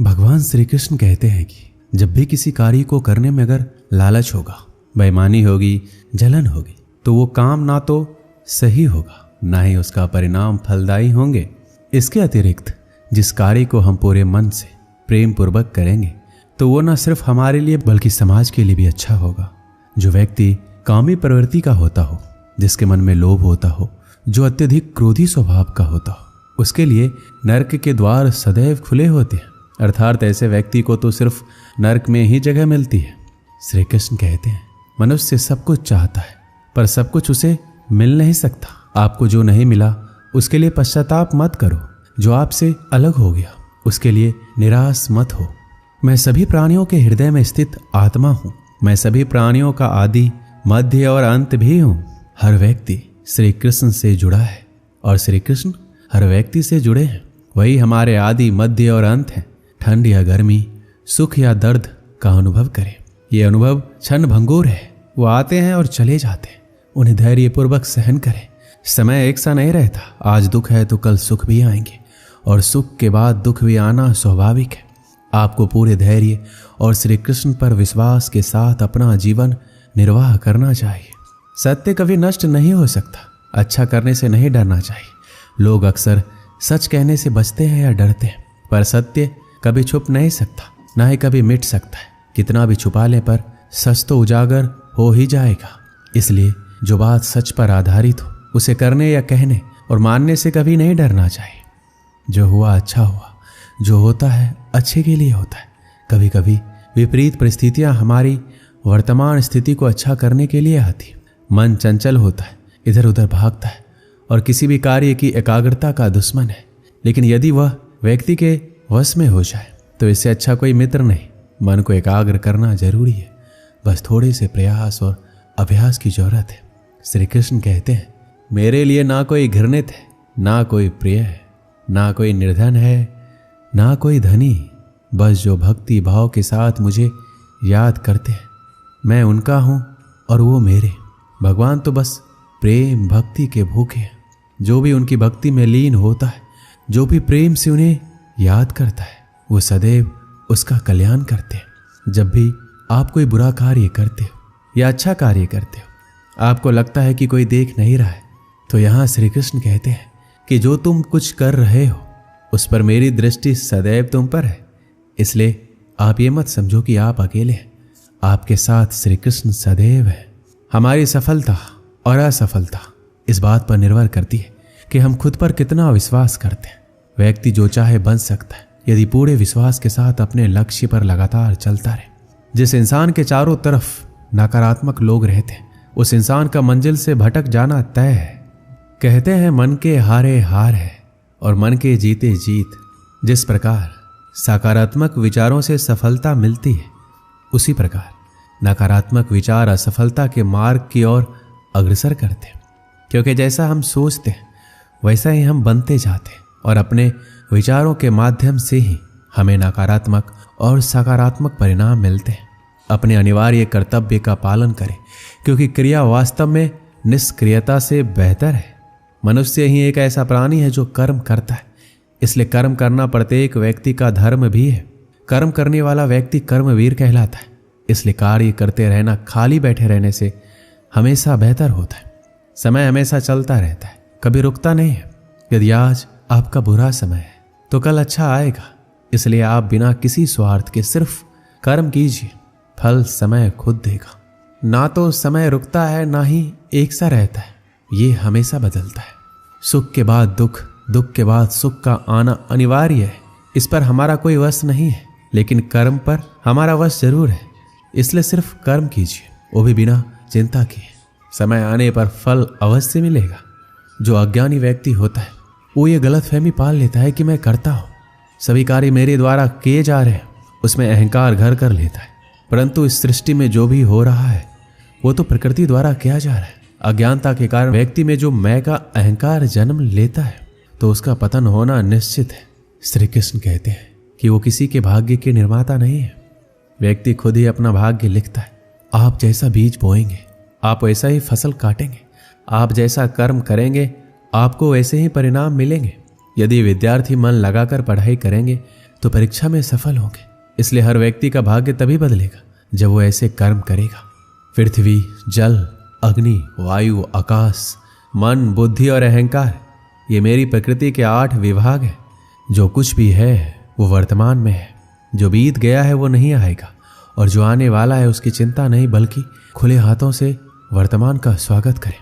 भगवान श्री कृष्ण कहते हैं कि जब भी किसी कार्य को करने में अगर लालच होगा, बेईमानी होगी, जलन होगी, तो वो काम ना तो सही होगा, ना ही उसका परिणाम फलदायी होंगे। इसके अतिरिक्त जिस कार्य को हम पूरे मन से प्रेम पूर्वक करेंगे तो वो न सिर्फ हमारे लिए बल्कि समाज के लिए भी अच्छा होगा। जो व्यक्ति कामी प्रवृत्ति का होता हो, जिसके मन में लोभ होता हो, जो अत्यधिक क्रोधी स्वभाव का होता हो, उसके लिए नरक के द्वार सदैव खुले होते हैं। अर्थात ऐसे व्यक्ति को तो सिर्फ नरक में ही जगह मिलती है। श्री कृष्ण कहते हैं मनुष्य सब कुछ चाहता है पर सब कुछ उसे मिल नहीं सकता। आपको जो नहीं मिला उसके लिए पश्चाताप मत करो, जो आपसे अलग हो गया उसके लिए निराश मत हो। मैं सभी प्राणियों के हृदय में स्थित आत्मा हूँ। मैं सभी प्राणियों का आदि, मध्य और अंत भी हूँ। हर व्यक्ति श्री कृष्ण से जुड़ा है और श्री कृष्ण हर व्यक्ति से जुड़े हैं। वही हमारे आदि, मध्य और अंत हैं। ठंड या गर्मी, सुख या दर्द का अनुभव करें। ये अनुभव क्षण भंगुर है, वो आते हैं और चले जाते हैं। उन्हें धैर्यपूर्वक सहन करें। समय एक सा नहीं रहता। आज दुख है तो कल सुख भी आएंगे और सुख के बाद दुख भी आना स्वाभाविक है। आपको पूरे धैर्य और श्री कृष्ण पर विश्वास के साथ अपना जीवन निर्वाह करना चाहिए। सत्य कभी नष्ट नहीं हो सकता। अच्छा करने से नहीं डरना चाहिए। लोग अक्सर सच कहने से बचते हैं या डरते हैं, पर सत्य कभी छुप नहीं सकता, ना ही कभी मिट सकता है। कितना भी छुपा ले पर सच तो उजागर हो ही जाएगा। इसलिए जो बात सच पर आधारित हो उसे करने या कहने और मानने से कभी नहीं डरना चाहिए। जो हुआ अच्छा हुआ, जो होता है अच्छे के लिए होता है। कभी कभी विपरीत परिस्थितियां हमारी वर्तमान स्थिति को अच्छा करने के लिए आती। मन चंचल होता है, इधर उधर भागता है और किसी भी कार्य की एकाग्रता का दुश्मन है। लेकिन यदि वह व्यक्ति के वश में हो जाए तो इससे अच्छा कोई मित्र नहीं। मन को एकाग्र करना जरूरी है, बस थोड़े से प्रयास और अभ्यास की जरूरत है। श्री कृष्ण कहते हैं मेरे लिए ना कोई घृणित है, ना कोई प्रिय है, ना कोई निर्धन है, ना कोई धनी। बस जो भक्ति भाव के साथ मुझे याद करते हैं, मैं उनका हूँ और वो मेरे। भगवान तो बस प्रेम भक्ति के भूखे हैं। जो भी उनकी भक्ति में लीन होता है, जो भी प्रेम से उन्हें याद करता है, वो सदैव उसका कल्याण करते हैं। जब भी आप कोई बुरा कार्य करते हो या अच्छा कार्य करते हो, आपको लगता है कि कोई देख नहीं रहा है, तो यहाँ श्री कृष्ण कहते हैं कि जो तुम कुछ कर रहे हो उस पर मेरी दृष्टि सदैव तुम पर है। इसलिए आप ये मत समझो कि आप अकेले हैं। आपके साथ श्री कृष्ण सदैव है। हमारी सफलता और असफलता इस बात पर निर्भर करती है कि हम खुद पर कितना विश्वास करते हैं। व्यक्ति जो चाहे बन सकता है यदि पूरे विश्वास के साथ अपने लक्ष्य पर लगातार चलता रहे। जिस इंसान के चारों तरफ नकारात्मक लोग रहते हैं, उस इंसान का मंजिल से भटक जाना तय है। कहते हैं मन के हारे हार है और मन के जीते जीत। जिस प्रकार सकारात्मक विचारों से सफलता मिलती है, उसी प्रकार नकारात्मक विचार असफलता के मार्ग की ओर अग्रसर करते हैं। क्योंकि जैसा हम सोचते हैं वैसा ही हम बनते जाते हैं और अपने विचारों के माध्यम से ही हमें नकारात्मक और सकारात्मक परिणाम मिलते हैं। अपने अनिवार्य कर्तव्य का पालन करें, क्योंकि क्रिया वास्तव में निष्क्रियता से बेहतर है। मनुष्य ही एक ऐसा प्राणी है जो कर्म करता है, इसलिए कर्म करना प्रत्येक व्यक्ति का धर्म भी है। कर्म करने वाला व्यक्ति कर्मवीर कहलाता है। इसलिए कार्य करते रहना खाली बैठे रहने से हमेशा बेहतर होता है। समय हमेशा चलता रहता है, कभी रुकता नहीं है। यदि आज आपका बुरा समय है तो कल अच्छा आएगा। इसलिए आप बिना किसी स्वार्थ के सिर्फ कर्म कीजिए, फल समय खुद देगा। ना तो समय रुकता है, ना ही एक सा रहता है, ये हमेशा बदलता है। सुख के बाद दुख, दुख के बाद सुख का आना अनिवार्य है। इस पर हमारा कोई वश नहीं है, लेकिन कर्म पर हमारा वश जरूर है। इसलिए सिर्फ कर्म कीजिए, वो भी बिना चिंता किए। समय आने पर फल अवश्य मिलेगा। जो अज्ञानी व्यक्ति होता है वो ये गलतफहमी पाल लेता है कि मैं करता हूँ, सभी कार्य मेरे द्वारा किए जा रहे हैं, उसमें अहंकार घर कर लेता है। परंतु इस सृष्टि में जो भी हो रहा है वो तो प्रकृति द्वारा किया जा रहा है। अज्ञानता के कारण व्यक्ति में जो मैं का अहंकार जन्म लेता है तो उसका पतन होना निश्चित है। श्री कृष्ण कहते हैं कि वो किसी के भाग्य के निर्माता नहीं है। व्यक्ति खुद ही अपना भाग्य लिखता है। आप जैसा बीज बोएंगे आप वैसा ही फसल काटेंगे। आप जैसा कर्म करेंगे आपको वैसे ही परिणाम मिलेंगे। यदि विद्यार्थी मन लगाकर पढ़ाई करेंगे तो परीक्षा में सफल होंगे। इसलिए हर व्यक्ति का भाग्य तभी बदलेगा जब वो ऐसे कर्म करेगा। पृथ्वी, जल, अग्नि, वायु, आकाश, मन, बुद्धि और अहंकार, ये मेरी प्रकृति के 8 विभाग हैं। जो कुछ भी है वो वर्तमान में है। जो बीत गया है वो नहीं आएगा, और जो आने वाला है उसकी चिंता नहीं, बल्कि खुले हाथों से वर्तमान का स्वागत करें।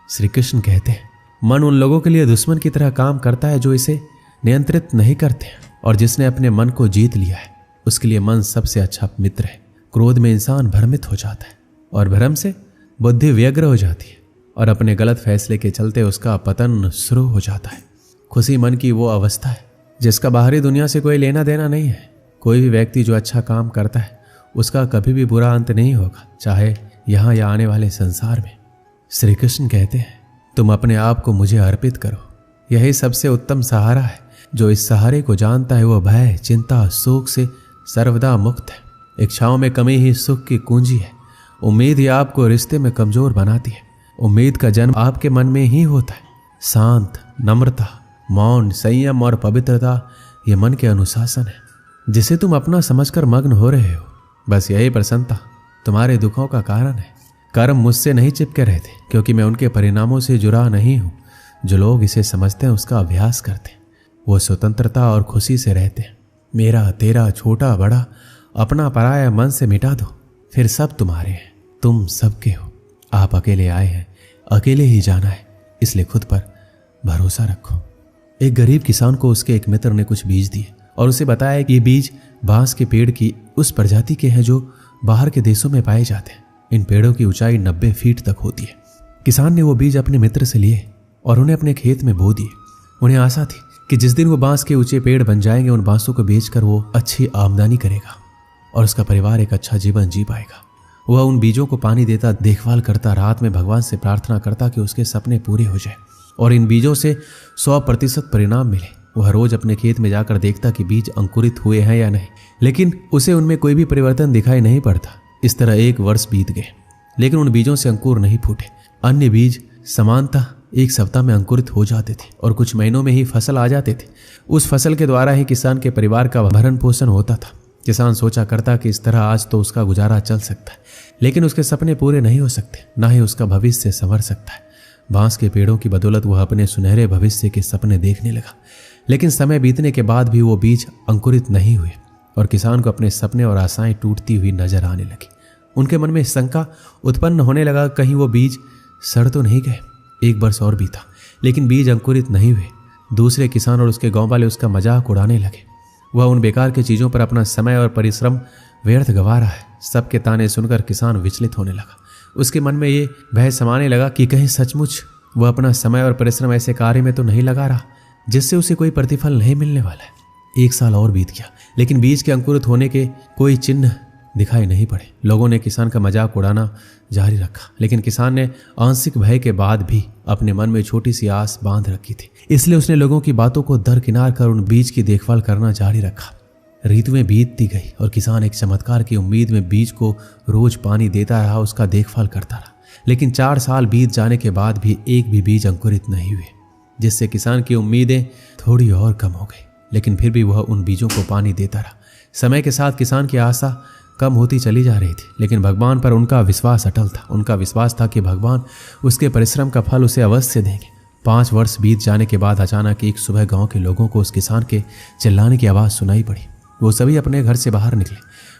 श्री कृष्ण कहते हैं, मन उन लोगों के लिए दुश्मन की तरह काम करता है जो इसे नियंत्रित नहीं करते, और जिसने अपने मन को जीत लिया है उसके लिए मन सबसे अच्छा मित्र है। क्रोध में इंसान भ्रमित हो जाता है, और भ्रम से बुद्धि व्यग्र हो जाती है, और अपने गलत फैसले के चलते उसका पतन शुरू हो जाता है। खुशी मन की वो अवस्था है जिसका बाहरी दुनिया से कोई लेना देना नहीं है। कोई भी व्यक्ति जो अच्छा काम करता है उसका कभी भी बुरा अंत नहीं होगा, चाहे यहाँ या आने वाले संसार में। श्री कृष्ण कहते हैं, तुम अपने आप को मुझे अर्पित करो, यही सबसे उत्तम सहारा है। जो इस सहारे को जानता है वो भय, चिंता, शोक से सर्वदा मुक्त है। इच्छाओं में कमी ही सुख की कुंजी है। उम्मीद ही आपको रिश्ते में कमजोर बनाती है। उम्मीद का जन्म आपके मन में ही होता है। शांत, नम्रता, मौन, संयम और पवित्रता ये मन के अनुशासन है, जिसे तुम अपना समझकर मग्न हो रहे हो। बस यही प्रसन्नता तुम्हारे दुखों का कारण है। कर्म मुझसे नहीं चिपके रहते, क्योंकि मैं उनके परिणामों से जुड़ा नहीं हूं। जो लोग इसे समझते हैं उसका अभ्यास करते हैं, वो स्वतंत्रता और खुशी से रहते हैं। मेरा, तेरा, छोटा, बड़ा, अपना पराया मन से मिटा दो, फिर सब तुम्हारे हैं। तुम सबके हो। आप अकेले आए हैं, अकेले ही जाना है, इसलिए खुद पर भरोसा रखो। एक गरीब किसान को उसके एक मित्र ने कुछ बीज दिए और उसे बताया कि ये बीज बांस के पेड़ की उस प्रजाति के हैं जो बाहर के देशों में पाए जाते हैं। इन पेड़ों की ऊंचाई 90 फीट तक होती है। किसान ने वो बीज अपने मित्र से लिए और उन्हें अपने खेत में बो दिए। उन्हें आशा थी कि जिस दिन वो बांस के ऊंचे पेड़ बन जाएंगे, उन बांसों को बेचकर वो अच्छी आमदनी करेगा और उसका परिवार एक अच्छा जीवन जी पाएगा। वह उन बीजों को पानी देता, देखभाल करता, रात में भगवान से प्रार्थना करता कि उसके सपने पूरे हो जाए और इन बीजों से 100% परिणाम मिले। वह रोज अपने खेत में जाकर देखता कि बीज अंकुरित हुए हैं या नहीं, लेकिन उसे उनमें कोई भी परिवर्तन दिखाई नहीं पड़ता। इस तरह 1 वर्ष बीत गए, लेकिन उन बीजों से अंकुर नहीं फूटे। अन्य बीज समानतः 1 सप्ताह में अंकुरित हो जाते थे और कुछ महीनों में ही फसल आ जाते थे। उस फसल के द्वारा ही किसान के परिवार का भरण पोषण होता था। किसान सोचा करता कि इस तरह आज तो उसका गुजारा चल सकता है, लेकिन उसके सपने पूरे नहीं हो सकते, ना ही उसका भविष्य संवर सकता है। बांस के पेड़ों की बदौलत वह अपने सुनहरे भविष्य के सपने देखने लगा, लेकिन समय बीतने के बाद भी वो बीज अंकुरित नहीं हुए और किसान को अपने सपने और आशाएं टूटती हुई नजर आने लगी। उनके मन में शंका उत्पन्न होने लगा, कहीं वो बीज सड़ तो नहीं गए। 1 वर्ष और बीता, लेकिन बीज अंकुरित नहीं हुए। दूसरे किसान और उसके गांव वाले उसका मजाक उड़ाने लगे। वह उन बेकार की चीजों पर अपना समय और परिश्रम व्यर्थ गंवा रहा है। सबके ताने सुनकर किसान विचलित होने लगा। उसके मन में ये भय समाने लगा कि कहीं सचमुच वह अपना समय और परिश्रम ऐसे कार्य में तो नहीं लगा रहा जिससे उसे कोई प्रतिफल नहीं मिलने वाला है। 1 साल और बीत गया, लेकिन बीज के अंकुरित होने के कोई चिन्ह दिखाई नहीं पड़े। लोगों ने किसान का मजाक उड़ाना जारी रखा, लेकिन किसान ने आंशिक भय के बाद भी अपने मन में छोटी सी आस बांध रखी थी। इसलिए उसने लोगों की बातों को दरकिनार कर उन बीज की देखभाल करना जारी रखा। ऋतुएं बीतती गई और किसान एक चमत्कार की उम्मीद में बीज को रोज पानी देता रहा, उसका देखभाल करता रहा। लेकिन 4 साल बीत जाने के बाद भी एक भी बीज अंकुरित नहीं हुए, जिससे किसान की उम्मीदें थोड़ी और कम हो गई। लेकिन फिर भी वह उन बीजों को पानी देता रहा। समय के साथ किसान की आशा कम होती चली जा रही थी, लेकिन भगवान पर उनका विश्वास अटल था। उनका विश्वास था कि भगवान उसके परिश्रम का फल उसे अवश्य देंगे। 5 वर्ष बीत जाने के बाद अचानक एक सुबह गांव के लोगों को उस किसान के चिल्लाने की आवाज़ सुनाई पड़ी। वो सभी अपने घर से बाहर निकले।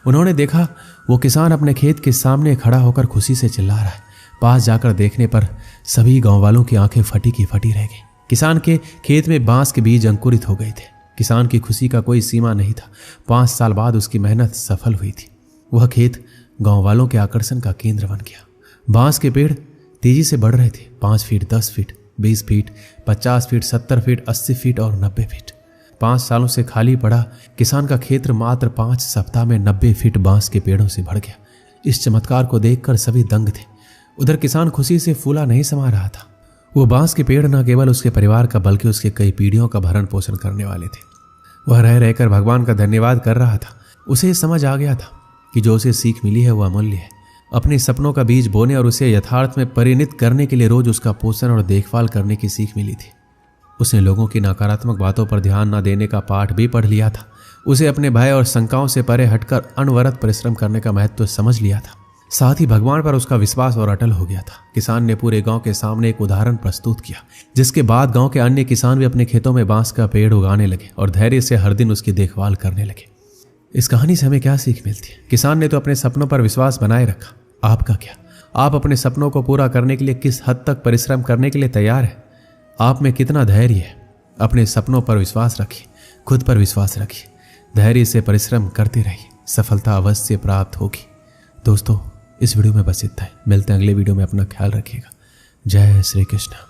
उन्होंने देखा वो किसान अपने खेत के सामने खड़ा होकर खुशी से चिल्ला रहा है। पास जाकर देखने पर सभी गाँव वालों की आंखें फटी की फटी रह गई। किसान के खेत में बांस के बीज अंकुरित हो गए थे। किसान की खुशी का कोई सीमा नहीं था। 5 साल बाद उसकी मेहनत सफल हुई थी। वह खेत गांव वालों के आकर्षण का केंद्र बन गया। बांस के पेड़ तेजी से बढ़ रहे थे। 5 feet, 10 feet, 20 feet, 50 feet, 70 feet, 80 feet और 90 फीट। 5 सालों से खाली पड़ा किसान का क्षेत्र मात्र 5 सप्ताह में 90 फीट बांस के पेड़ों से भर गया। इस चमत्कार को देखकर सभी दंग थे। उधर किसान खुशी से फूला नहीं समा रहा था। वो बांस के पेड़ न केवल उसके परिवार का बल्कि उसके कई पीढ़ियों का भरण पोषण करने वाले थे। वह रह रहकर भगवान का धन्यवाद कर रहा था। उसे समझ आ गया था कि जो उसे सीख मिली है वह अमूल्य है। अपने सपनों का बीज बोने और उसे यथार्थ में परिणित करने के लिए रोज उसका पोषण और देखभाल करने की सीख मिली थी। उसने लोगों की नकारात्मक बातों पर ध्यान न देने का पाठ भी पढ़ लिया था। उसे अपने भय और शंकाओं से परे हटकर अनवरत परिश्रम करने का महत्व समझ लिया था। साथ ही भगवान पर उसका विश्वास और अटल हो गया था। किसान ने पूरे गांव के सामने एक उदाहरण प्रस्तुत किया, जिसके बाद गांव के अन्य किसान भी अपने खेतों में बांस का पेड़ उगाने लगे और धैर्य से हर दिन उसकी देखभाल करने लगे। इस कहानी से हमें क्या सीख मिलती है? किसान ने तो अपने सपनों पर विश्वास बनाए रखा, आपका क्या? आप अपने सपनों को पूरा करने के लिए किस हद तक परिश्रम करने के लिए तैयार है? आप में कितना धैर्य है? अपने सपनों पर विश्वास रखिए, खुद पर विश्वास रखिए, धैर्य से परिश्रम करते रहिए, सफलता अवश्य प्राप्त होगी। दोस्तों, इस वीडियो में बस इतना है। मिलते हैं अगले वीडियो में। अपना ख्याल रखिएगा। जय श्री कृष्ण।